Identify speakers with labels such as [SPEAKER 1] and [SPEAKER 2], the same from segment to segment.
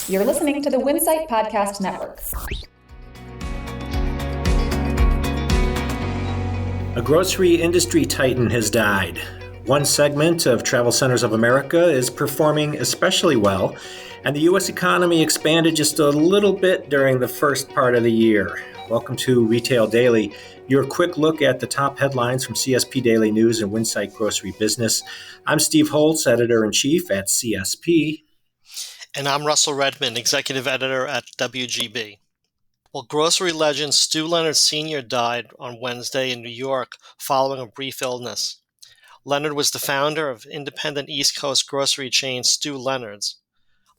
[SPEAKER 1] You're listening to the Winsight Podcast Network.
[SPEAKER 2] A grocery industry titan has died. One segment of TravelCenters of America is performing especially well, and the U.S. economy expanded just a little bit during the first part of the year. Welcome to Retail Daily, your quick look at the top headlines from CSP Daily News and Winsight Grocery Business. I'm Steve Holtz, Editor-in-Chief at CSP.
[SPEAKER 3] And I'm Russell Redmond, Executive Editor at WGB. Well, grocery legend Stu Leonard Sr. died on Wednesday in New York following a brief illness. Leonard was the founder of independent East Coast grocery chain Stu Leonard's.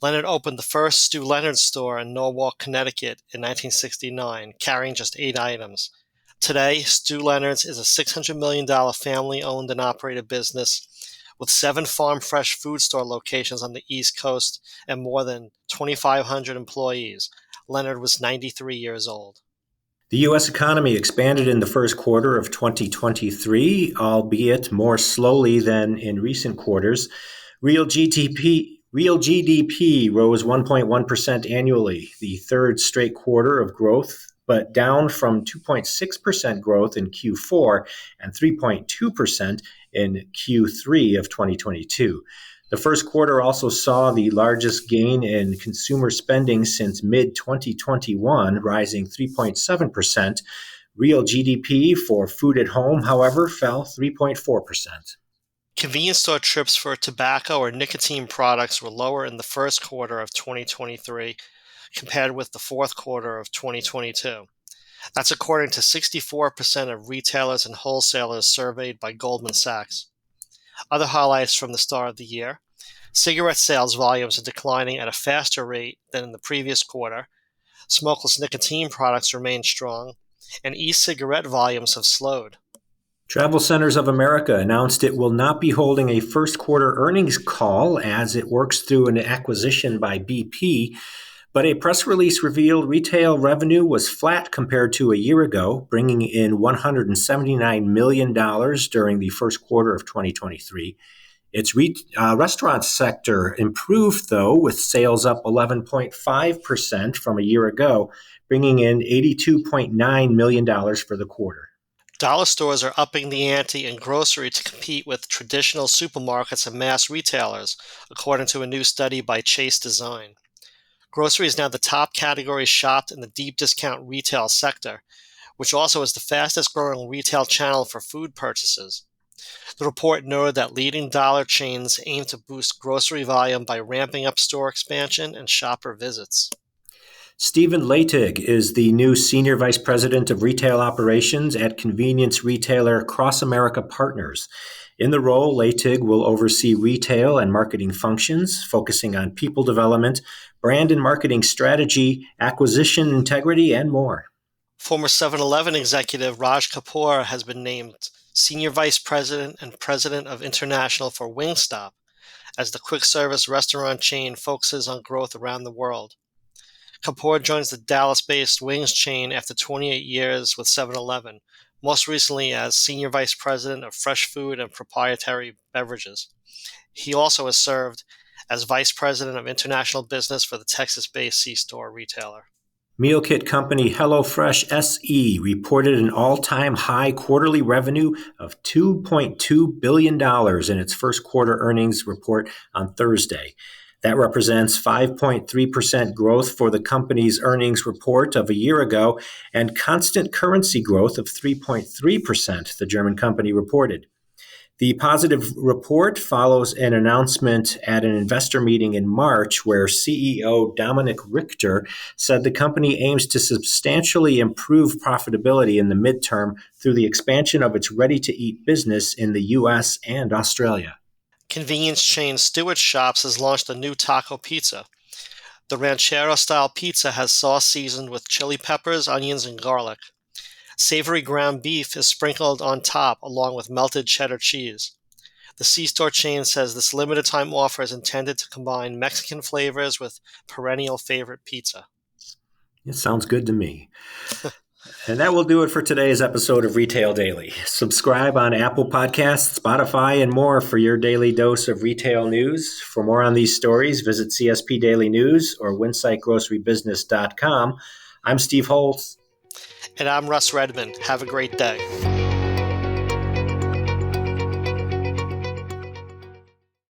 [SPEAKER 3] Leonard opened the first Stu Leonard store in Norwalk, Connecticut in 1969, carrying just 8 items. Today, Stu Leonard's is a $600 million family-owned and operated business with 7 farm fresh food store locations on the East Coast and more than 2,500 employees. Leonard was 93 years old.
[SPEAKER 2] The U.S. economy expanded in the first quarter of 2023, albeit more slowly than in recent quarters. Real GDP rose 1.1% annually, the third straight quarter of growth, but down from 2.6% growth in Q4 and 3.2% in Q3 of 2022. The first quarter also saw the largest gain in consumer spending since mid-2021, rising 3.7%. Real GDP for food at home, however, fell 3.4%.
[SPEAKER 3] Convenience store trips for tobacco or nicotine products were lower in the first quarter of 2023 compared with the fourth quarter of 2022. That's according to 64% of retailers and wholesalers surveyed by Goldman Sachs. Other highlights from the start of the year: cigarette sales volumes are declining at a faster rate than in the previous quarter. Smokeless nicotine products remain strong, and e-cigarette volumes have slowed.
[SPEAKER 2] TravelCenters of America announced it will not be holding a first quarter earnings call as it works through an acquisition by BP, but a press release revealed retail revenue was flat compared to a year ago, bringing in $179 million during the first quarter of 2023. Its restaurant sector improved, though, with sales up 11.5% from a year ago, bringing in $82.9 million for the quarter.
[SPEAKER 3] Dollar stores are upping the ante in grocery to compete with traditional supermarkets and mass retailers, according to a new study by Chase Design. Grocery is now the top category shopped in the deep discount retail sector, which also is the fastest growing retail channel for food purchases. The report noted that leading dollar chains aim to boost grocery volume by ramping up store expansion and shopper visits.
[SPEAKER 2] Stephen Latig is the new Senior Vice President of Retail Operations at convenience retailer Cross America Partners. In the role, Latig will oversee retail and marketing functions, focusing on people development, brand and marketing strategy, acquisition integrity, and more.
[SPEAKER 3] Former 7-Eleven executive Raj Kapoor has been named Senior Vice President and President of International for Wingstop, as the quick-service restaurant chain focuses on growth around the world. Kapoor joins the Dallas-based Wings chain after 28 years with 7-Eleven, most recently as Senior Vice President of Fresh Food and Proprietary Beverages. He also has served as Vice President of International Business for the Texas-based C-store retailer.
[SPEAKER 2] Meal kit company HelloFresh SE reported an all-time high quarterly revenue of $2.2 billion in its first quarter earnings report on Thursday. That represents 5.3% growth for the company's earnings report of a year ago and constant currency growth of 3.3%, the German company reported. The positive report follows an announcement at an investor meeting in March where CEO Dominic Richter said the company aims to substantially improve profitability in the midterm through the expansion of its ready-to-eat business in the U.S. and Australia.
[SPEAKER 3] Convenience chain Stewart's Shops has launched a new taco pizza. The ranchero-style pizza has sauce seasoned with chili peppers, onions, and garlic. Savory ground beef is sprinkled on top along with melted cheddar cheese. The C-store chain says this limited-time offer is intended to combine Mexican flavors with perennial favorite pizza.
[SPEAKER 2] It sounds good to me. And that will do it for today's episode of Retail Daily. Subscribe on Apple Podcasts, Spotify, and more for your daily dose of retail news. For more on these stories, visit CSP Daily News or WinsightGroceryBusiness.com. I'm Steve Holtz.
[SPEAKER 3] And I'm Russ Redmond. Have a great day.